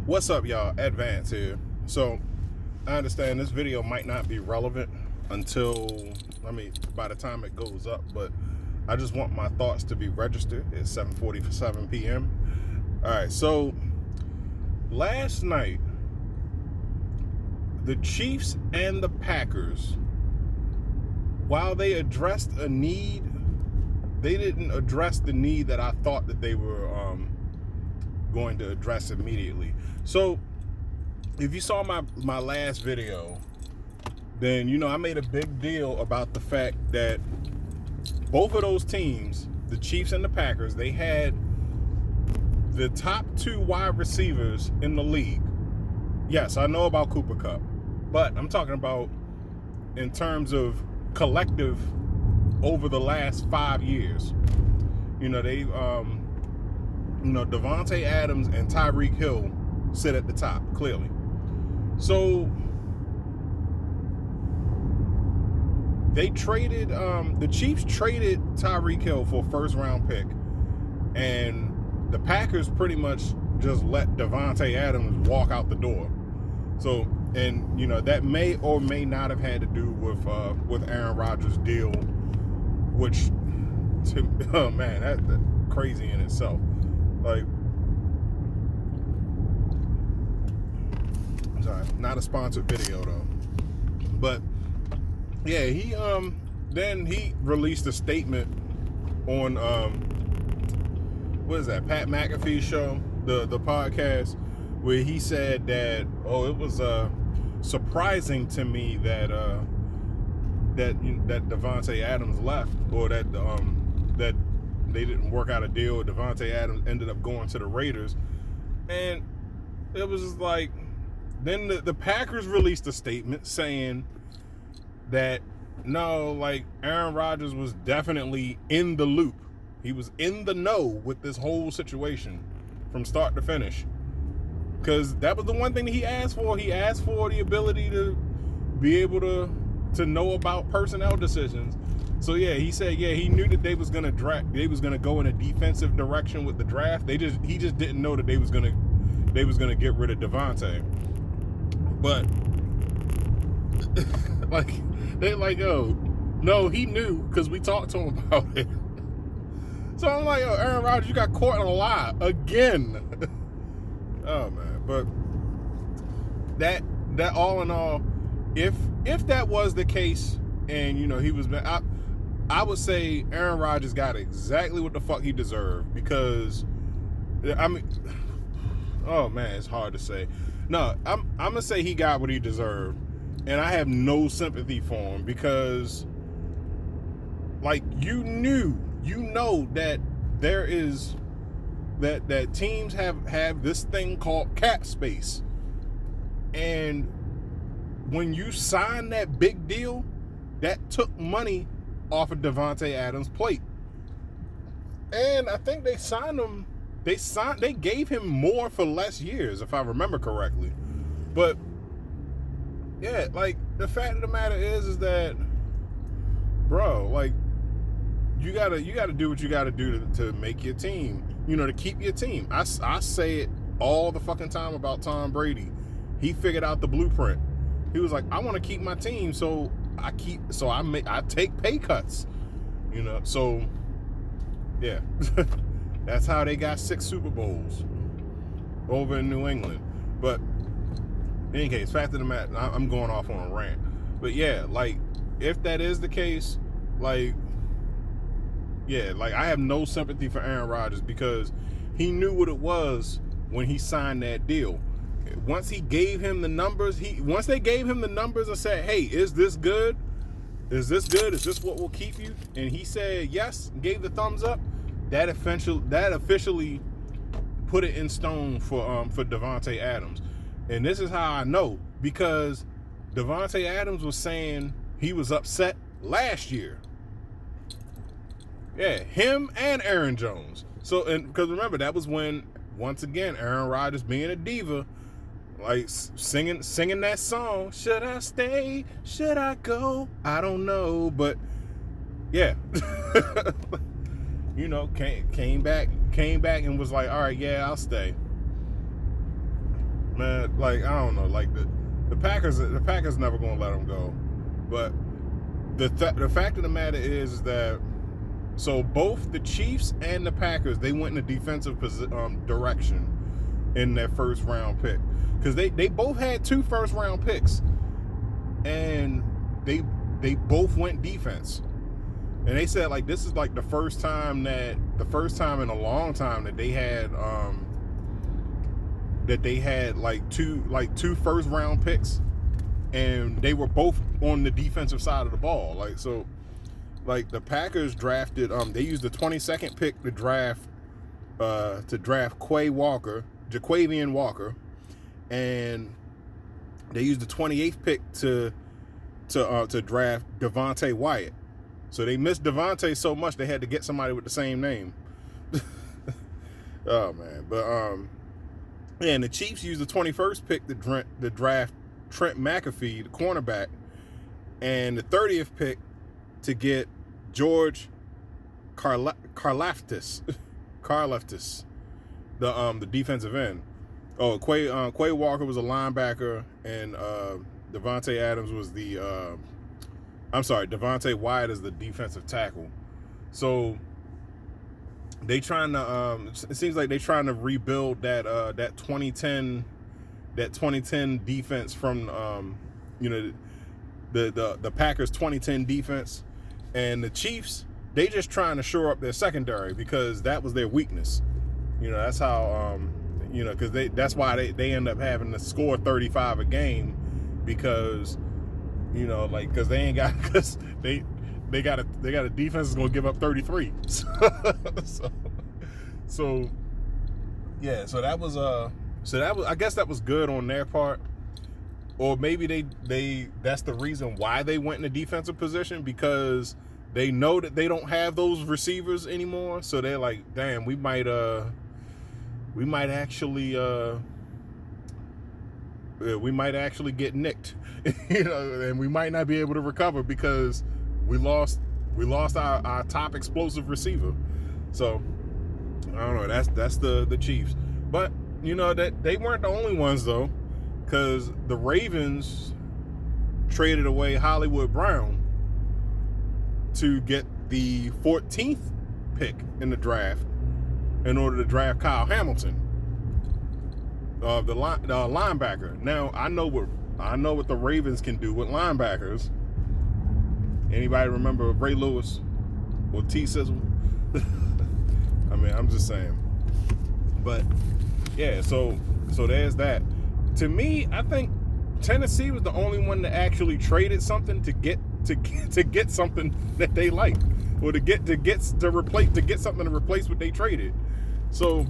What's up, y'all? Advance here. So I understand this video might not be relevant until, by the time it goes up, but I just want my thoughts to be registered. It's 7:47 p.m. All right, so last night, the Chiefs and the Packers, while they addressed a need, they didn't address the need that I thought that they were going to address immediately. So if you saw my last video, then you know I made a big deal about the fact that both of those teams, the Chiefs and the Packers, they had the top two wide receivers in the league. Yes, I know about Cooper Kupp, but I'm talking about in terms of collective over the last 5 years. You know, they Davante Adams and Tyreek Hill sit at the top, clearly. So they traded, the Chiefs traded Tyreek Hill for a first-round pick, and the Packers pretty much just let Davante Adams walk out the door. So, and you know, that may or may not have had to do with Aaron Rodgers' deal, which, oh man, that's crazy in itself. Like, sorry, not a sponsored video though. But yeah, then he released a statement on what is that, Pat McAfee's show, the podcast, where he said that it was surprising to me that that Davante Adams left, or that that they didn't work out a deal. Davante Adams ended up going to the Raiders, and it was just like, then the Packers released a statement saying that no, like, Aaron Rodgers was definitely in the loop. He was in the know with this whole situation from start to finish. Because that was the one thing that he asked for. He asked for the ability to be able to know about personnel decisions. So yeah, he said, yeah, he knew that they was gonna go in a defensive direction with the draft. He just didn't know that they was gonna get rid of Davante. But like, they like, oh no, he knew because we talked to him about it. So I'm like, oh, Aaron Rodgers, you got caught in a lie again. Oh man, but that all in all, if that was the case, and you know he was, I would say Aaron Rodgers got exactly what the fuck he deserved, because I mean, oh man, it's hard to say. No, I'm gonna say he got what he deserved, and I have no sympathy for him, because like, you know that there is that teams have this thing called cap space, and when you sign that big deal, that took money off of Davante Adams' plate. And I think they gave him more for less years, if I remember correctly. But yeah, like, the fact of the matter is that, bro, like, you gotta do what you gotta do to make your team, you know, to keep your team. I say it all the fucking time about Tom Brady. He figured out the blueprint. He was like, I want to keep my team, so I take pay cuts, you know. So yeah, that's how they got 6 Super Bowls over in New England. But in any case, fact of the matter, I'm going off on a rant. But yeah, like, if that is the case, like, yeah, like, I have no sympathy for Aaron Rodgers, because he knew what it was when he signed that deal. Once they gave him the numbers and said, hey, is this good? Is this what will keep you? And he said yes, and gave the thumbs up. That officially put it in stone for Davante Adams. And this is how I know, because Davante Adams was saying he was upset last year. Yeah, him and Aaron Jones. So, and because remember, that was when, once again, Aaron Rodgers, being a diva, like, singing that song, should I stay, should I go, I don't know. But yeah, you know, came back and was like, all right, yeah, I'll stay. man, like I don't know, like the Packers never gonna let him go. But the fact of the matter is that so both the Chiefs and the Packers, they went in a defensive direction in their first round pick, because they both had 2 first round picks, and they both went defense. And they said like this is like the first time in a long time that they had like two first round picks, and they were both on the defensive side of the ball. Like, so like the Packers drafted they used the 22nd pick to draft Jaquavian Walker, and they used the 28th pick to draft Devontae Wyatt. So they missed Devontae so much they had to get somebody with the same name. Oh man, but yeah, and the Chiefs used the 21st pick to draft Trent McAfee, the cornerback, and the 30th pick to get George Karlaftis, the defensive end. Oh, Quay Walker was a linebacker, and Devontae Adams was Devontae Wyatt is the defensive tackle. So they trying to it seems like they trying to rebuild that 2010 defense from the Packers 2010 defense, and the Chiefs, they just trying to shore up their secondary because that was their weakness. That's how because that's why they end up having to score 35 a game, because because they ain't got they got a defense that's gonna give up 33. So yeah, so that was I guess that was good on their part, or maybe they that's the reason why they went in a defensive position, because they know that they don't have those receivers anymore. So they're like, damn, we might actually get nicked, and we might not be able to recover because we lost our top explosive receiver. So I don't know. That's the Chiefs, but that they weren't the only ones though, because the Ravens traded away Hollywood Brown to get the 14th pick in the draft in order to draft Kyle Hamilton, the linebacker. Now I know what the Ravens can do with linebackers. Anybody remember Ray Lewis or T Sizzle? I mean, I'm just saying. But yeah, so there's that. To me, I think Tennessee was the only one that actually traded something to get something that they like, or to get something to replace what they traded. So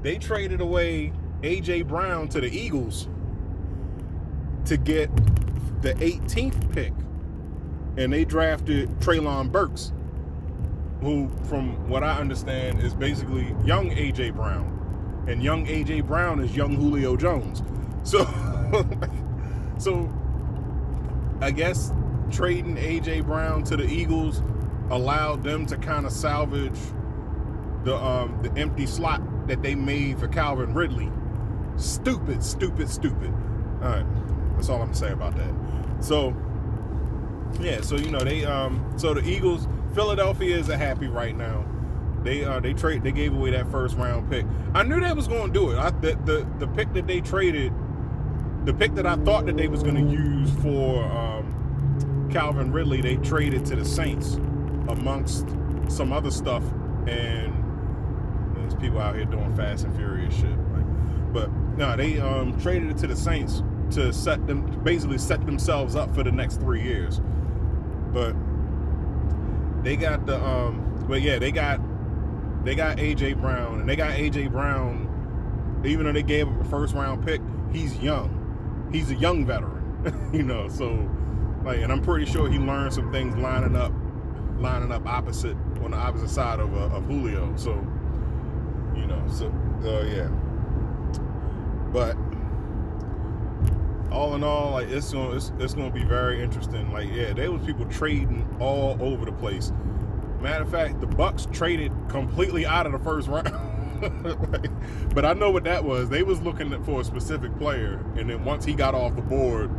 they traded away AJ Brown to the Eagles to get the 18th pick, and they drafted Treylon Burks, who, from what I understand, is basically young AJ Brown, and young AJ Brown is young Julio Jones. So I guess trading AJ Brown to the Eagles allowed them to kind of salvage the empty slot that they made for Calvin Ridley. Stupid. All right, that's all I'm gonna say about that. So yeah, so they so the Eagles, Philadelphia is happy right now. They gave away that first round pick. I knew they was gonna do it. The pick that they traded, the pick that I thought that they was gonna use for Calvin Ridley, they traded to the Saints amongst some other stuff, and there's people out here doing Fast and Furious shit. But no, they traded it to the Saints to basically set themselves up for the next 3 years. But they got they got AJ Brown, and they got AJ Brown, even though they gave him a first round pick, he's young. He's a young veteran, so like, and I'm pretty sure he learned some things lining up opposite, on the opposite side of Julio. So, yeah. But all in all, like, it's gonna be very interesting. Like, yeah, there was people trading all over the place. Matter of fact, the Bucks traded completely out of the first round. But I know what that was. They was looking for a specific player, and then once he got off the board,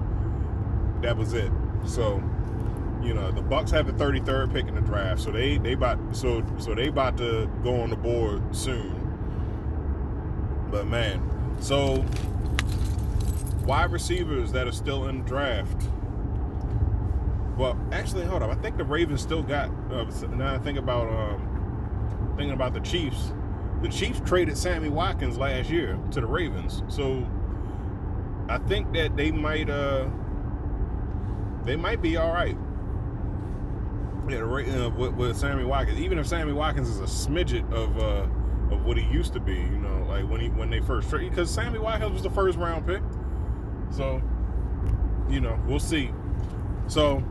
that was it. So, the Bucks have the 33rd pick in the draft, so they about to go on the board soon. But man, so wide receivers that are still in the draft. Well, actually, hold on. I think the Ravens still got. Now I think about thinking about the Cheifs. The Cheifs traded Sammy Watkins last year to the Ravens, so I think that they might be all right. Yeah, with Sammy Watkins, even if Sammy Watkins is a smidget of what he used to be, like when they first traded, because Sammy Watkins was the first round pick. So, we'll see. So,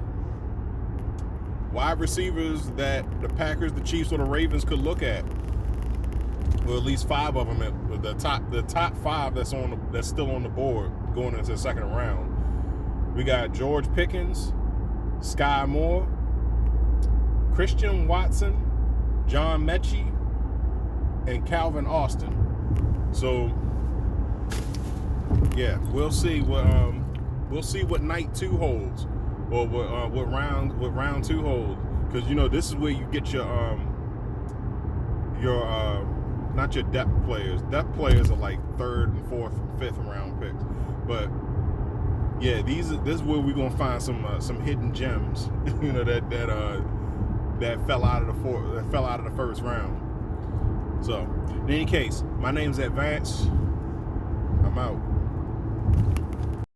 wide receivers that the Packers, the Chiefs, or the Ravens could look at. Well, at least 5 of them at the top 5 that's still on the board going into the second round. We got George Pickens, Sky Moore, Christian Watson, John Mechie, and Calvin Austin. So yeah, we'll see what night 2 holds, or what round 2 holds, because this is where you get your not your depth players. Depth players are like 3rd and 4th and 5th round picks, but yeah, this is where we're gonna find some hidden gems, that fell out of the first round. So, in any case, my name's Advance. I'm out.